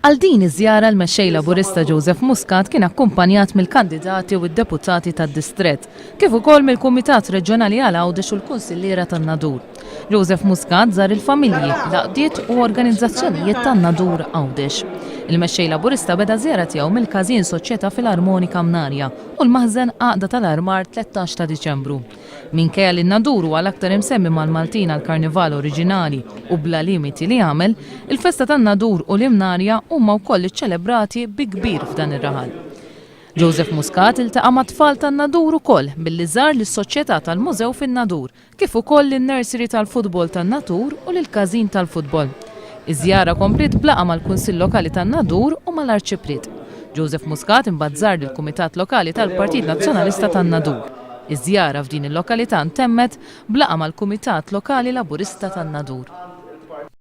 Għal din iż-żjara l-mexxej Laburista Joseph Muscat kien akkumpanjat mill-kandidati u d-deputati tad-distrett, kif ukoll mill-Kumitat Reġjonali għal Għawdex u l-Kunsilliera tan-Nadur. Joseph Muscat żar il-familji, laqdiet u organizzazzjonijiet tan-Nadur Għawdex. Il-mexxej Laburista beda żjara tiegħu mill-Każin Soċjetà fil-Armonika Mnarja u l-Maħżen Għaqda tal-Armar 13 ta' Diċembru. Minkejja li n-Nadur huwa l-aktar imsemmi mal-Maltin għall-Karnival oriġinali u bla limiti li jagħmel, il-festa tan-Nadur u l-Imnarja huma wkoll iċċelebrati bi kbir f'dan ir-raħal. Joseph Muscat iltaqa' mat-tfal tan-Nadur ukoll billi żar lis-soċjetà tal-Mużew fin-Nadur, kif ukoll lin-nursery tal-futbol tan-Nadur u lill-każin tal-futbol. Iż-żjara komplet blaqa' mal-Kunsill Lokali tan-Nadur u mal-Arċipret. Joseph Muscat imbagħad żar lill-Kumitat Lokali tal-Partit Nazzjonalista tan-Nadur. Iż-żjara f'din il-lokalità ntemmet blaqa' mal-Kumitat Lokali Laburista tan-Nadur.